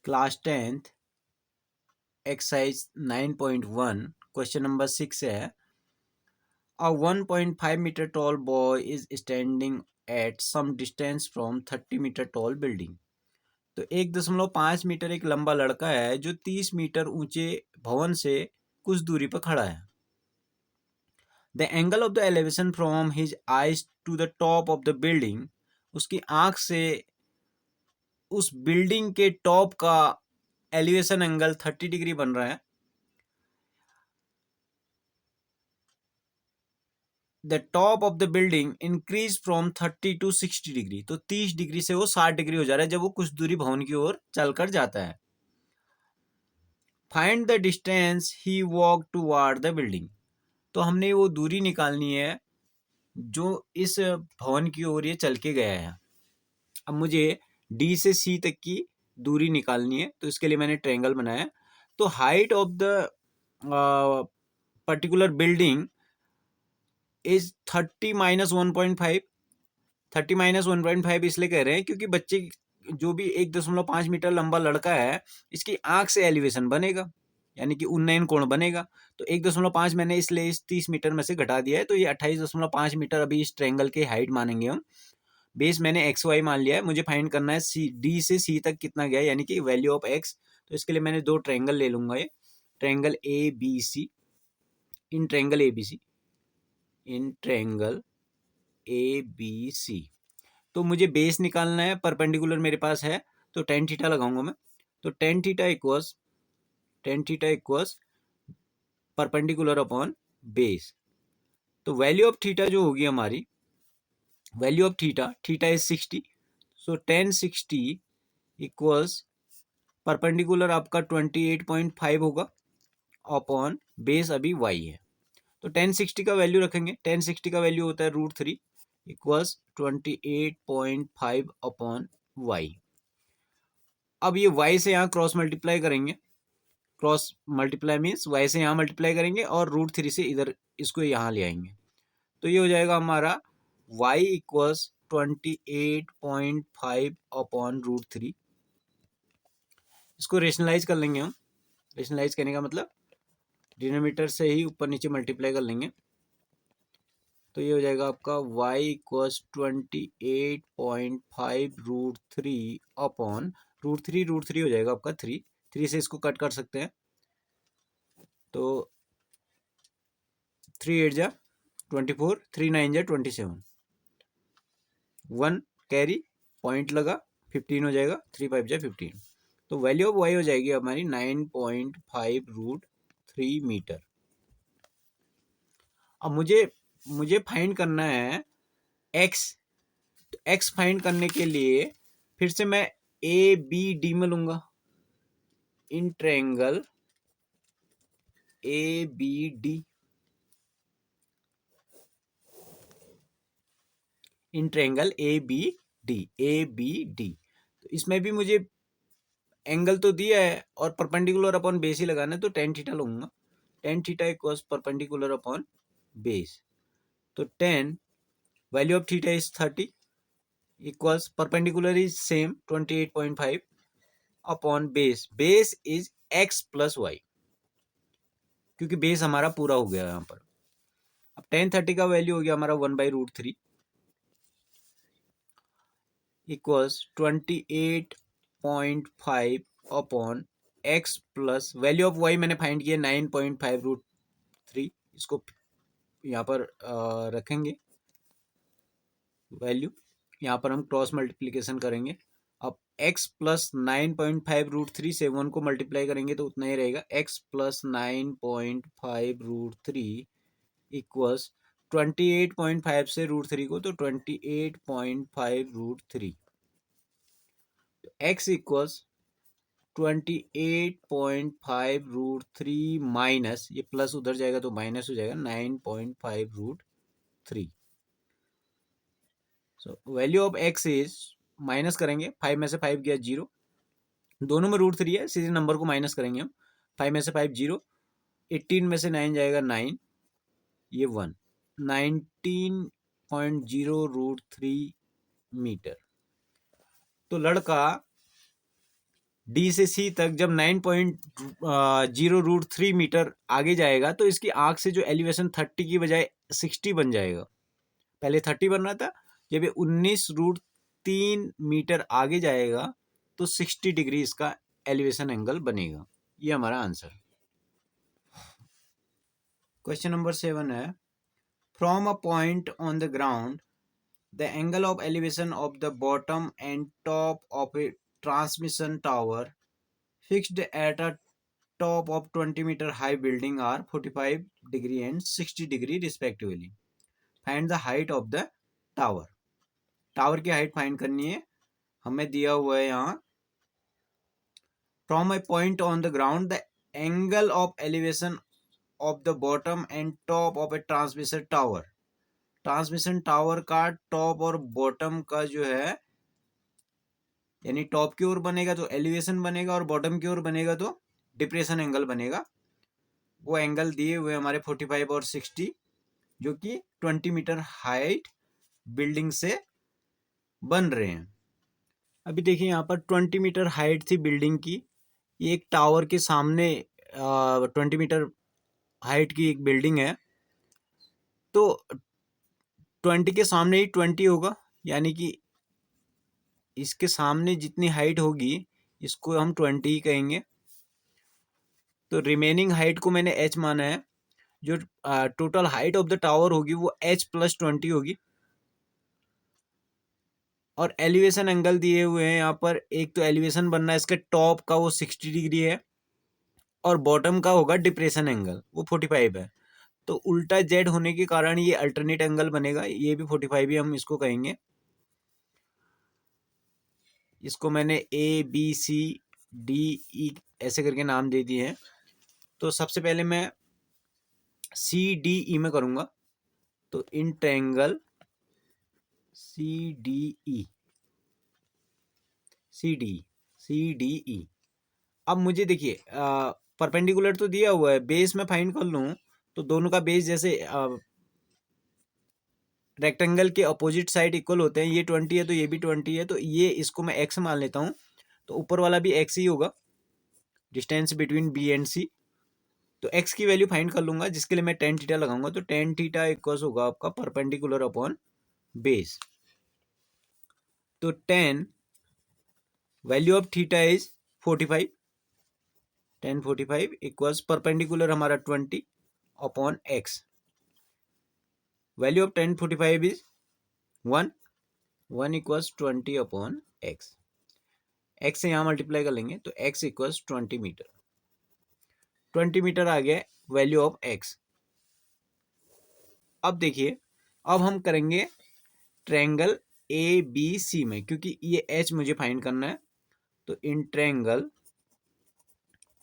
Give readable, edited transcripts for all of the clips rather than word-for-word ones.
Class 10th exercise 9.1 question number 6 है। A 1.5 metre tall boy is standing at some distance from 30 metre tall building. तो 1.5 metre एक लंबा लड़का है जो 30 मीटर ऊंचे भवन से कुछ दूरी पर खड़ा है। The angle of the elevation from his eyes to the top of the building, उसकी आंख से उस बिल्डिंग के टॉप का एलिवेशन एंगल 30 डिग्री बन रहा है। The top of the building increase from 30 to 60 degree, तो 30 डिग्री से वो 60 डिग्री हो जा रहा है जब वो कुछ दूरी भवन की ओर चलकर जाता है। Find the distance he walk toward the building, तो हमने वो दूरी निकालनी है जो इस भवन की ओर ये चल के गया है। अब मुझे डी से सी तक की दूरी निकालनी है, तो इसके लिए मैंने ट्रायंगल बनाया। तो height of the particular building is 30 minus 1.5। 30 minus 1.5 इसलिए कह रहे हैं क्योंकि बच्चे जो भी 1.5 मीटर लंबा लड़का है, इसकी आंख से एलिवेशन बनेगा, यानी कि उन्नयन कोण बनेगा। तो 1.5 मैंने इसलिए इस 30 मीटर में से घटा दिया है, तो ये 28.5 मीटर अभी इस ट्रायंगल की हाइट मानेंगे हम। बेस मैंने एक्स वाई मान लिया है, मुझे फाइंड करना है सी डी से सी तक कितना गया, यानी कि वैल्यू ऑफ एक्स। तो इसके लिए मैंने दो ट्रायंगल ले लूंगा, ये triangle A B C. In triangle A B C, in triangle A B C, तो मुझे बेस निकालना है। परपेंडिकुलर मेरे पास है, तो टेन थीटा लगाऊंगा मैं। तो tan theta equals perpendicular upon base. तो वैल्यू ऑफ थीटा जो होगी हमारी, value of theta, theta is 60, so ten 60 equals perpendicular आपका 28.5 होगा अपॉन बेस अभी वाई है। तो टेन 60 का वैल्यू रखेंगे, टेन 60 का वैल्यू होता है √3 इक्वल्स 28.5 अपॉन वाई। अब ये y से यहाँ क्रॉस मल्टीप्लाई करेंगे, क्रॉस मल्टीप्लाई मीन्स y से यहाँ मल्टीप्लाई करेंगे और √3 से इधर इसको यहाँ ले आएंगे। तो ये हो जाएगा हमारा y इक्वल्स 28.5 अपॉन √3। इसको रेशनलाइज कर लेंगे हम। रेशनलाइज करने का मतलब डिनोमिनेटर से ही ऊपर नीचे मल्टीप्लाई कर लेंगे। तो ये हो जाएगा आपका y इक्वल्स 28.5 अपॉन √3 हो जाएगा आपका 3 से इसको कट कर सकते हैं। तो 3 8 जा 24, 3 9 जा 27, 1 कैरी पॉइंट लगा 15 हो जाएगा, 3 5 जा 15। तो वैल्यू ऑफ वाई हो जाएगी हमारी 9.5 √3 मीटर। अब मुझे फाइंड करना है एक्स। तो एक्स फाइंड करने के लिए फिर से मैं ए बी डी में लूंगा। In triangle A B D, in triangle A B D. तो इसमें भी मुझे एंगल तो दिया है और परपेंडिकुलर अपॉन बेस ही लगाना है, तो टेन थीटा लूंगा। Tan theta equals perpendicular upon base. तो tan value of theta is 30 equals perpendicular is same 28.5 upon base. Base is x plus y, क्योंकि बेस हमारा पूरा हो गया यहाँ पर। अब टेन 30 का वैल्यू हो गया हमारा 1/√3 equals 28.5 upon X plus value of Y मैंने फाइंड किया 9.5 √3। इसको यहाँ पर रखेंगे वैल्यू, यहाँ पर हम क्रॉस मल्टीप्लीकेशन करेंगे। अब x प्लस 9.5 √3 से 1 को मल्टीप्लाई करेंगे तो उतना ही रहेगा, x प्लस 9.5 √3 इक्वल्स 28.5 से √3 को, तो 28.5 √3। तो x इक्वल्स 28.5 √3 माइनस, ये प्लस उधर जाएगा तो माइनस हो जाएगा 9.5 √3। So value of x is, minus करेंगे, 5 में से 5 गया 0, दोनों में √3 है, सीधे नंबर को माइनस करेंगे हम। 5 में से 5 0, 18 में से 9 जाएगा 9, ये 1, 19.0 √3 मीटर। तो लड़का डी से सी तक जब 9.0√3 मीटर आगे जाएगा तो इसकी आंख से जो एलिवेशन 30 की बजाय 60 बन जाएगा। पहले 30 बन रहा था, जब ये 19√3 मीटर आगे जाएगा तो 60 डिग्री इसका एलिवेशन एंगल बनेगा। ये हमारा आंसर। क्वेश्चन नंबर 7 है, from a point on the ground the angle of elevation of the bottom and top of A transmission tower fixed at a top of 20 meter high building are 45 degree and 60 degree respectively. Find the height of the tower. Tower की height find करनी है, हमें दिया हुआ है यहाँ from A point on the ground the angle of elevation of the bottom and top of A transmission tower. Transmission tower का top और बॉटम का जो है, यानी टॉप की ओर बनेगा तो एलिवेशन बनेगा और बॉटम की ओर बनेगा तो डिप्रेशन एंगल बनेगा। वो एंगल दिए हुए हमारे 45 और 60, जो कि 20 मीटर हाइट बिल्डिंग से बन रहे हैं। अभी देखिए यहाँ पर 20 मीटर हाइट थी बिल्डिंग की, ये एक टावर के सामने 20 मीटर हाइट की एक बिल्डिंग है, तो 20 के सामने ही 20 होगा, यानी कि इसके सामने जितनी हाइट होगी इसको हम 20 ही कहेंगे। तो रिमेनिंग हाइट को मैंने h माना है, जो total height of the tower होगी वो h+20 होगी। और एलिवेशन एंगल दिए हुए हैं यहाँ पर, एक तो एलिवेशन बनना है इसके टॉप का, वो 60 डिग्री है, और बॉटम का होगा डिप्रेशन एंगल, वो 45 है। तो उल्टा जेड होने के कारण ये अल्टरनेट एंगल बनेगा, ये भी 45 ही हम इसको कहेंगे। इसको मैंने ए बी सी डी ई ऐसे करके नाम दे दिए हैं। तो सबसे पहले मैं सी डी ई में करूँगा, तो in triangle C D E C D E. अब मुझे देखिए परपेंडिकुलर तो दिया हुआ है, बेस में फाइंड कर लूँ तो दोनों का बेस जैसे रेक्टेंगल के अपोजिट साइड इक्वल होते हैं, ये 20 है तो ये भी 20 है, तो ये इसको मैं x मान लेता हूँ, तो ऊपर वाला भी x ही होगा, डिस्टेंस बिटवीन बी एंड सी। तो x की वैल्यू फाइंड कर लूँगा, जिसके लिए मैं tan थीटा लगाऊंगा, तो tan थीटा इक्वल्स होगा आपका परपेंडिकुलर अपॉन बेस। तो tan value of theta is 45, tan 45 equals perpendicular हमारा 20 upon x। Value of tan 45 is 1 equals 20 upon x। x से यहाँ मल्टीप्लाई कर लेंगे तो x इक्वल्स 20 मीटर। 20 मीटर आ गया वैल्यू ऑफ x। अब देखिए, अब हम करेंगे ट्रायंगल ए बी सी में, क्योंकि ये h मुझे फाइंड करना है। तो in triangle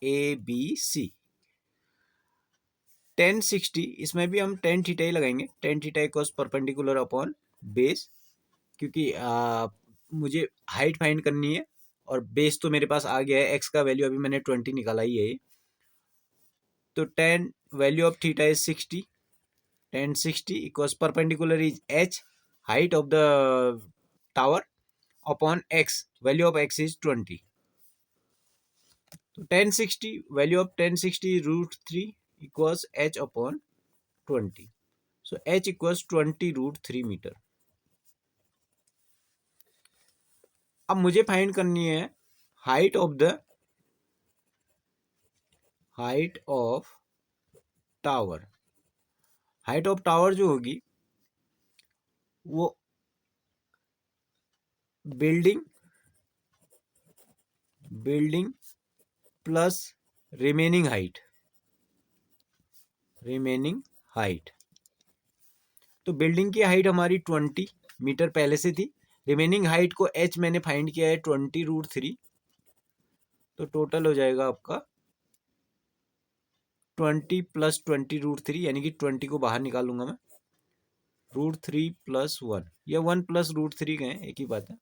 A B C tan 60, इसमें भी हम tan थीटा ही लगाएंगे, tan theta equals perpendicular upon base, क्योंकि मुझे हाइट फाइंड करनी है और बेस तो मेरे पास आ गया है, x का वैल्यू अभी मैंने 20 निकाला ही है। तो tan value of theta is 60, tan 60 equals perpendicular is h, height of the tower, upon x, value of x is 20। तो tan 60 value of tan 60 √3 equals h upon 20। So h equals 20√3 metre. अब मुझे find करनी है height of tower. Height of tower जो होगी वो building plus remaining height. तो building की हाइट हमारी 20 मीटर पहले से थी, रिमेनिंग हाइट को h मैंने फाइंड किया है 20√3, तो टोटल हो जाएगा आपका 20 + 20√3, यानी कि 20 को बाहर निकालूंगा मैं, √3 + 1, या 1 + √3 कहें, एक ही बात है।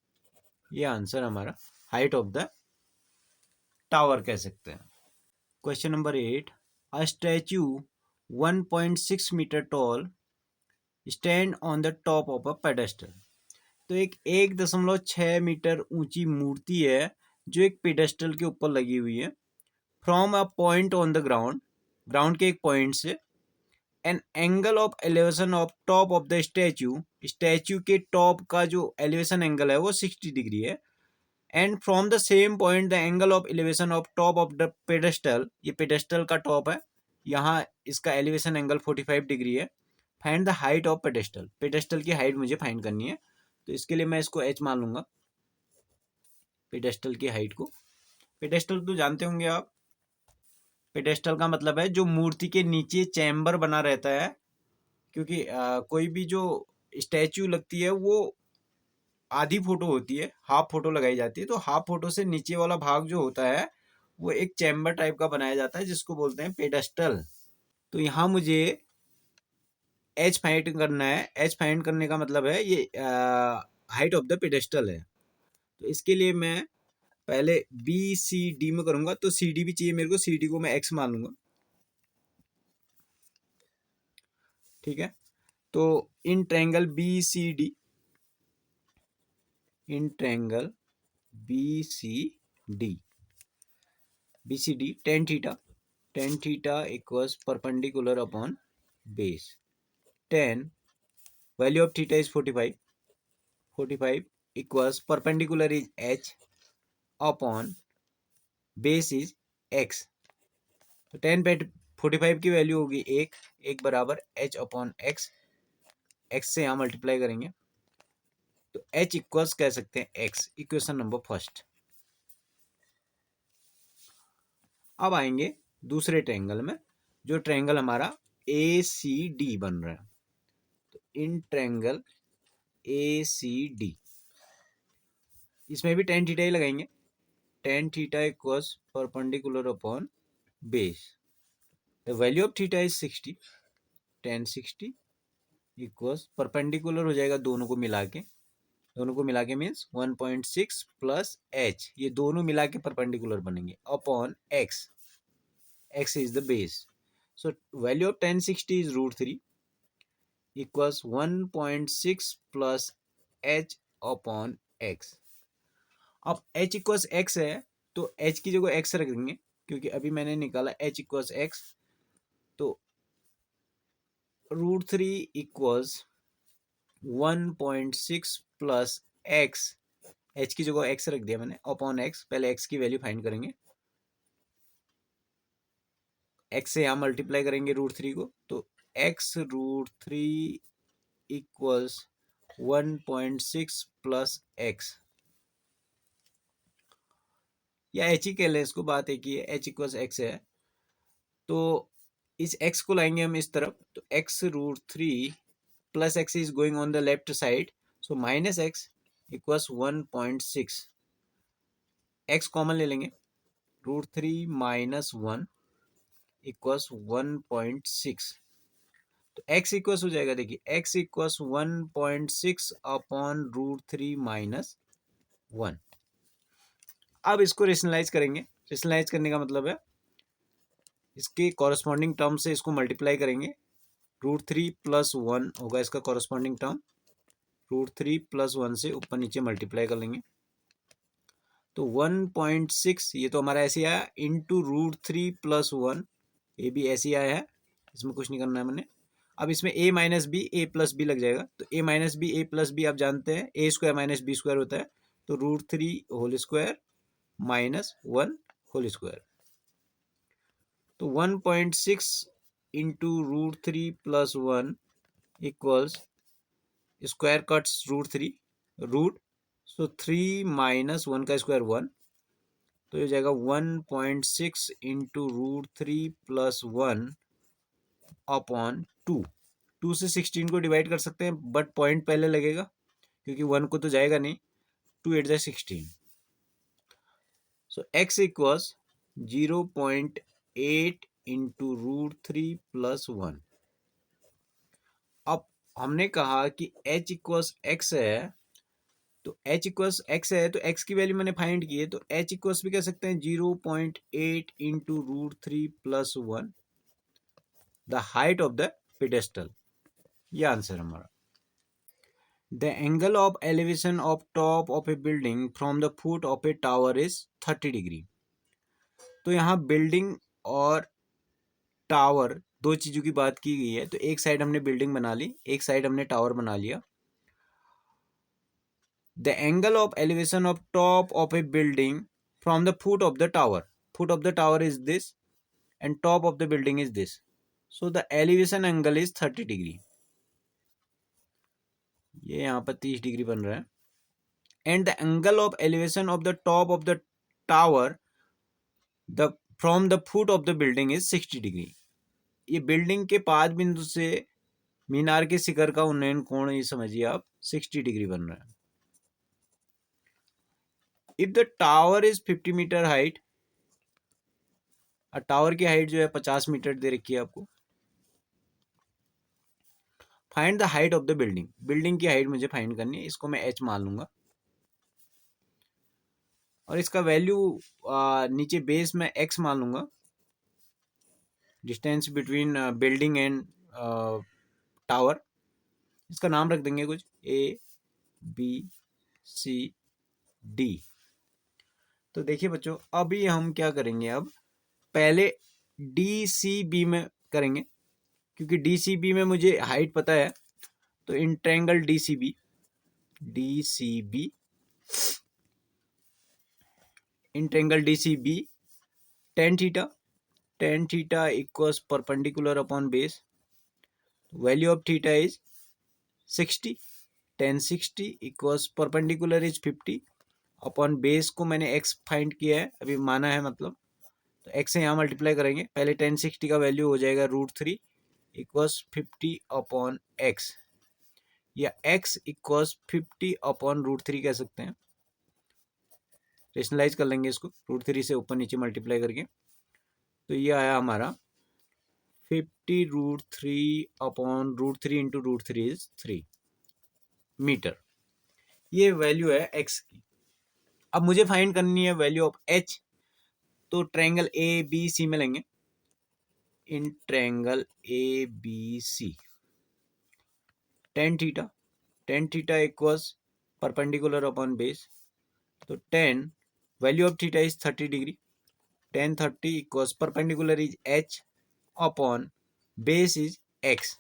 ये आंसर हमारा हाइट ऑफ द टावर कह सकते हैं। Question number 8, a statue 1.6 metre tall stand on the top of a pedestal. तो एक 1.6 मीटर ऊंची मूर्ति है जो एक पेडेस्टल के ऊपर लगी हुई है, from a point on the ground, ground के एक पॉइंट से, an angle of elevation of top of the statue, statue के टॉप का जो एलिवेशन एंगल है वो 60 डिग्री है, and from the same point the angle of elevation of top of the pedestal, ये पेडेस्टल का टॉप है, यहाँ इसका एलिवेशन एंगल 45 डिग्री है, find the height of pedestal, pedestal की हाइट मुझे फाइंड करनी है। तो इसके लिए मैं इसको h मान लूंगा, पेडेस्टल की हाइट को। पेडेस्टल तो जानते होंगे आप, पेडेस्टल का मतलब है जो मूर्ति के नीचे चैम्बर बना रहता है, क्योंकि कोई भी जो स्टैच्यू लगती है वो आधी फोटो होती है, हाफ फोटो लगाई जाती है, तो हाफ फोटो से नीचे वाला भाग जो होता है वो एक चैम्बर टाइप का बनाया जाता है जिसको बोलते हैं पेडेस्टल। तो यहाँ मुझे एच फाइंड करना है, एच फाइंड करने का मतलब है ये हाइट ऑफ द पेडेस्टल है। तो इसके लिए मैं पहले बी सी डी में करूंगा, तो सी डी भी चाहिए मेरे को, सी डी को मैं एक्स मान लूंगा, ठीक है। तो in triangle B C D, in triangle B C D, B C D tan theta equals perpendicular upon base, tan value of theta is 45, 45 equals perpendicular is H upon base is X. तो 10 पे 45 की value होगी एक बराबर H upon x, x से यहाँ multiply करेंगे तो एच इक्वल्स कह सकते हैं एक्स, इक्वेशन नंबर फर्स्ट। अब आएंगे दूसरे ट्रायंगल में, जो ट्रायंगल हमारा ए सी डी बन रहा है। तो in triangle A C D, इसमें भी टेन थीटा ही लगाएंगे, ten theta equals perpendicular upon base, the value of theta is 60, ten 60 equals perpendicular हो जाएगा दोनों को मिला के, दोनों को मिला के मीन्स 1.6 प्लस एच, ये दोनों मिला के परपेंडिकुलर बनेंगे, upon x, x is the base. So value of 1060 is √3 equals 1.6 plus H upon x. अब h इक्वल्स एक्स है तो h की जगह x रख देंगे, क्योंकि अभी मैंने निकाला h इक्वल्स एक्स, तो √3 इक्वल्स 1.6 प्लस एक्स, h की जगह x रख दिया मैंने अपॉन x, पहले x की वैल्यू फाइंड करेंगे, x से यहाँ मल्टीप्लाई करेंगे √3 को, तो x √3 इक्वल्स 1.6 प्लस एक्स, या h ही कह लें इसको, बात एक ही है, h इक्वल्स एक्स है। तो इस x को लाएंगे हम इस तरफ, तो x √3 plus x is going on the left side, so minus x equals 1.6, x common ले लेंगे, √3 माइनस 1 इक्वल्स 1.6, तो x इक्वल्स हो जाएगा, देखिए x इक्वल्स 1.6 अपॉन √3 माइनस 1। अब इसको रेशनलाइज करेंगे, रेशनलाइज करने का मतलब है इसके कॉरस्पॉन्डिंग टर्म से इसको मल्टीप्लाई करेंगे, √3 प्लस 1 होगा इसका कॉरस्पॉन्डिंग टर्म, √3 प्लस 1 से ऊपर नीचे मल्टीप्लाई कर लेंगे, तो 1.6 ये तो हमारा ऐसे आया, इंटू √3 प्लस 1, ये भी ऐसे आया है, इसमें कुछ नहीं करना है मैंने। अब इसमें a minus b a plus b लग जाएगा, तो a minus b a plus b आप जानते हैं a square minus b square होता है, तो √3 whole square minus 1 whole square, तो 1.6 into √3 plus 1 equals, square cuts √3 root, so 3 minus 1 का स्क्वायर 1, तो ये जाएगा 1.6 इंटू √3 प्लस 1 अपॉन 2 से 16 को डिवाइड कर सकते हैं, बट पॉइंट पहले लगेगा क्योंकि 1 को तो जाएगा नहीं, 2 8 16, सो x इक्वल्स 0.8 इंटू √3 प्लस 1। अब हमने कहा कि h इक्वल्स x है, तो h इक्वल्स x है, तो x की वैल्यू मैंने फाइंड की है, तो h इक्वल्स भी कह सकते हैं 0.8 into √3 plus 1, the height of the pedestal, ये आंसर हमारा। The angle of elevation of top of A building from the foot of A tower is 30 degree. तो यहाँ बिल्डिंग और टावर दो चीज़ों की बात की गई है। तो एक साइड हमने बिल्डिंग बना ली, एक साइड हमने टावर बना लिया। The angle of elevation of top of A building from the foot of the tower, foot of the tower is this and top of the building is this, so the elevation angle is 30 degree. ये यहाँ पर 30 degree बन रहा है। And the angle of elevation of the top of the tower the from the foot of the building is 60 degree. ये building के पाद बिंदु से मीनार के शिखर का उन्नयन कोण, ये समझिए आप, 60 डिग्री बन रहा है। If the tower is 50 metre height, tower की हाइट जो है 50 मीटर दे रखी है आपको। Find the height of the building, building की हाइट मुझे फाइंड करनी है, इसको मैं h मान लूंगा। और इसका वैल्यू नीचे बेस में x मान लूंगा, distance between building and tower. इसका नाम रख देंगे कुछ ABCD। तो देखिए बच्चों, अभी हम क्या करेंगे, अब पहले DCB में करेंगे, क्योंकि DCB में मुझे हाइट पता है। तो in triangle DCB in triangle DCB tan theta equals perpendicular upon base, value of theta is 60, tan 60 equals perpendicular is 50 upon base को मैंने x फाइंड किया है, अभी माना है मतलब, तो x से यहाँ मल्टीप्लाई करेंगे। पहले tan 60 का वैल्यू हो जाएगा √3 इक्वल्स 50 अपॉन x, या x इक्वल्स 50 अपॉन √3 कह सकते हैं। रेशनलाइज कर लेंगे इसको √3 से ऊपर नीचे मल्टीप्लाई करके। तो ये आया हमारा 50 √3 अपॉन √3 इंटू √3 इज 3 मीटर। ये वैल्यू है x की। अब मुझे फाइंड करनी है वैल्यू ऑफ h। तो ट्रायंगल ABC में लेंगे, in triangle ABC tan theta equals perpendicular upon base. तो tan value of theta is 30 degree, tan 30 equals perpendicular is h upon base is x।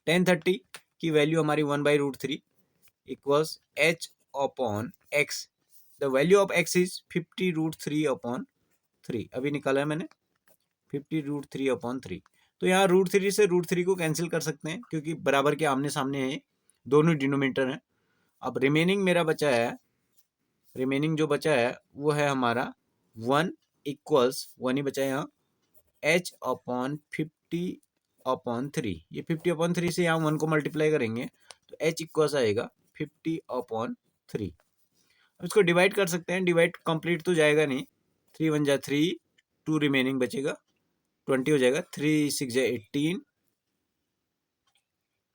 tan 30 की value हमारी 1/√3 equals h upon x। The value of x is 50 √3 upon 3, अभी निकाला है मैंने 50 √3 upon 3। तो यहाँ √3 से √3 को कैंसिल कर सकते हैं, क्योंकि बराबर के आमने सामने है, दोनों डिनोमिनेटर हैं। अब रिमेनिंग मेरा बचा है, रिमेनिंग जो बचा है वो है हमारा 1 इक्वल्स 1 ही बचा है यहाँ, h अपॉन 50 अपॉन 3। ये 50 अपॉन 3 से यहाँ 1 को मल्टीप्लाई करेंगे तो h इक्वल्स आएगा 50 अपॉन 3। अब इसको डिवाइड कर सकते हैं, डिवाइड कंप्लीट तो जाएगा नहीं, 3 1 जा 3, 2 रिमेनिंग बचेगा, 20 हो जाएगा, 3 6 जा 18,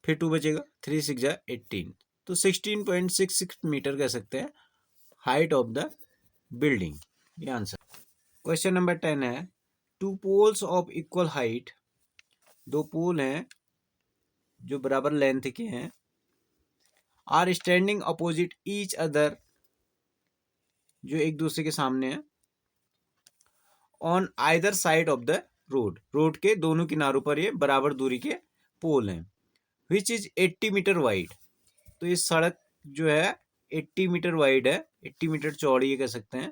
फिर 2 बचेगा, 3 6 जा 18। तो 16.66 मीटर कह सकते हैं हाइट ऑफ द बिल्डिंग, ये आंसर। क्वेश्चन नंबर 10 है, two poles of equal height, दो पोल हैं जो बराबर लेंथ के हैं, are standing opposite each other, जो एक दूसरे के सामने है, on either side of the road, road के दोनों किनारों पर ये बराबर दूरी के पोल हैं, विच इज 80 मीटर वाइड। तो ये सड़क जो है 80 मीटर वाइड है, 80 मीटर चौड़ी ये कह सकते हैं,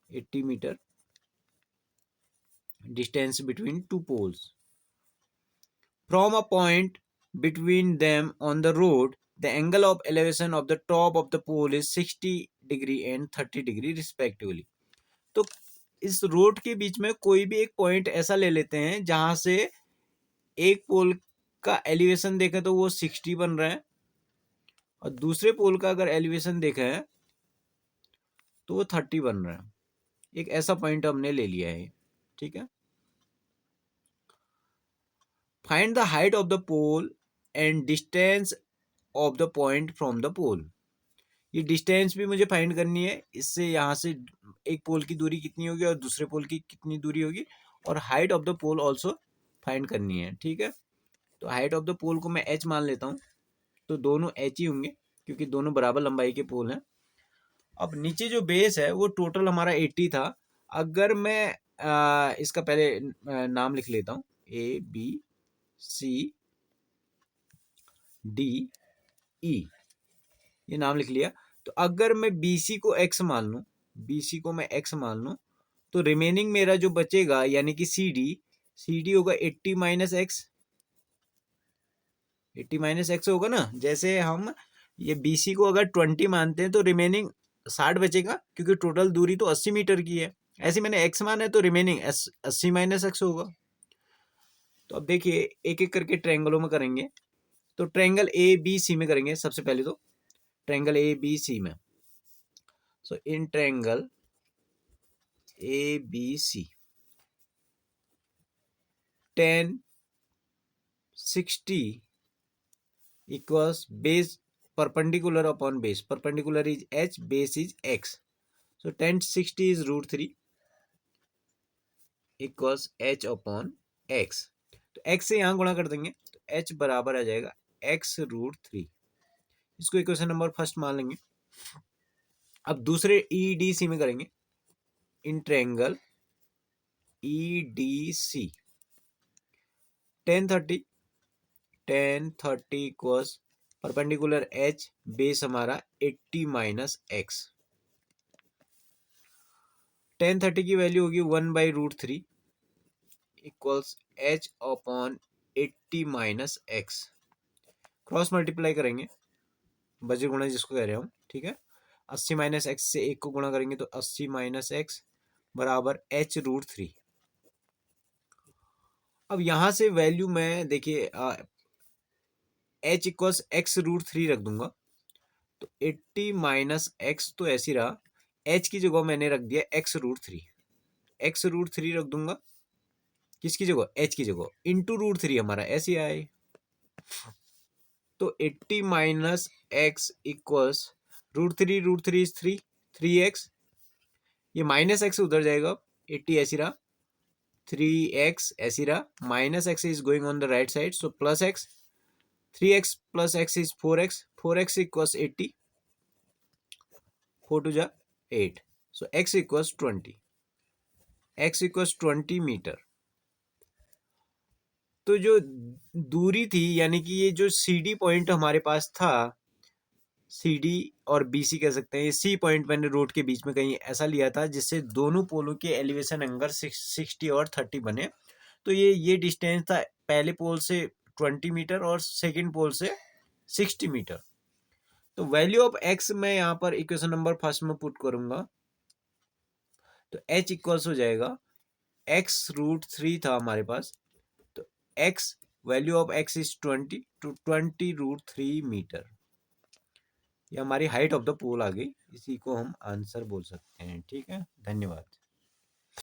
80 metre distance between two poles. From a point between them on the road, the angle of elevation of the top of the pole is 60 degree and 30 degree respectively. तो इस road के बीच में कोई भी एक पॉइंट ऐसा ले लेते हैं जहां से एक पोल का एलिवेशन देखें तो वो 60 बन रहा है, और दूसरे पोल का अगर एलिवेशन देखें तो वो 30 बन रहा है। एक ऐसा पॉइंट हमने ले लिया है, ठीक है। Find the height of the pole and distance of the point from the pole. ये डिस्टेंस भी मुझे फाइंड करनी है, इससे यहाँ से एक पोल की दूरी कितनी होगी और दूसरे पोल की कितनी दूरी होगी, और height of the pole also find करनी है, ठीक है। तो हाइट ऑफ द पोल को मैं h मान लेता हूँ, तो दोनों h ही होंगे क्योंकि दोनों बराबर लंबाई के पोल हैं। अब नीचे जो बेस है वो टोटल हमारा 80 था। अगर मैं इसका पहले नाम लिख लेता हूँ, ABCD E, ये नाम लिख लिया। तो अगर मैं BC को x मान लूँ, BC को मैं x मान लूँ, तो रिमेनिंग मेरा जो बचेगा यानी कि CD होगा 80 माइनस एक्स, 80 माइनस एक्स होगा ना। जैसे हम ये BC को अगर 20 मानते हैं तो रिमेनिंग 60 बचेगा क्योंकि टोटल दूरी तो 80 मीटर की है। ऐसे मैंने x माना है तो रिमेनिंग 80 माइनस एक्स होगा। तो अब देखिए एक एक करके ट्रायंगलों में करेंगे। तो ट्रायंगल ABC में करेंगे सबसे पहले, तो ट्रायंगल ABC में, सो in triangle ABC tan 60 equals base perpendicular upon base, perpendicular is h, base is x, so tan 60 is √3 equals h upon x। तो x से यहाँ गुणा कर देंगे तो h बराबर आ जाएगा x√3। इसको इक्वेशन नंबर फर्स्ट मान लेंगे। अब दूसरे EDC में करेंगे, in triangle EDC tan 30 equals perpendicular h, base हमारा 80 माइनस एक्स। tan 30 की वैल्यू होगी 1/√3 equals h upon 80 minus x. Cross multiply करेंगे, बजे गुणा जिसको कह रहे हैं हम, ठीक है। 80 माइनस एक्स से 1 को गुणा करेंगे तो 80 माइनस एक्स बराबर h√3। अब यहां से वैल्यू में देखिए h इक्वल्स x√3 रख दूंगा तो 80 माइनस एक्स तो ऐसी रहा, h की जगह मैंने रख दिया x√3, x√3 रख दूंगा किसकी जगह, h की जगह, इंटू √3 हमारा ऐसे आए। तो 80 minus x equals √3 is 3x, ये माइनस एक्स उधर जाएगा, 80 ऐसी रहा, 3x ऐसी रहा, minus x is going on the right side so plus x, 3x plus x is 4x equals 80, 4 2 8, so x equals 20 metre. तो जो दूरी थी यानी कि ये जो CD पॉइंट हमारे पास था, CD और BC कह सकते हैं, ये C पॉइंट मैंने रोड के बीच में कहीं ऐसा लिया था जिससे दोनों पोलों के एलिवेशन एंगल 60 और 30 बने। तो ये डिस्टेंस था पहले पोल से 20 मीटर और सेकंड पोल से 60 मीटर। तो वैल्यू ऑफ x मैं यहाँ पर इक्वेशन नंबर फर्स्ट में पुट करूंगा तो h इक्वल्स हो जाएगा x√3 था हमारे पास, तो x value of x is 20 to 20√3 metre. ये हमारी हाइट ऑफ द पोल आ गई, इसी को हम आंसर बोल सकते हैं। ठीक है, धन्यवाद।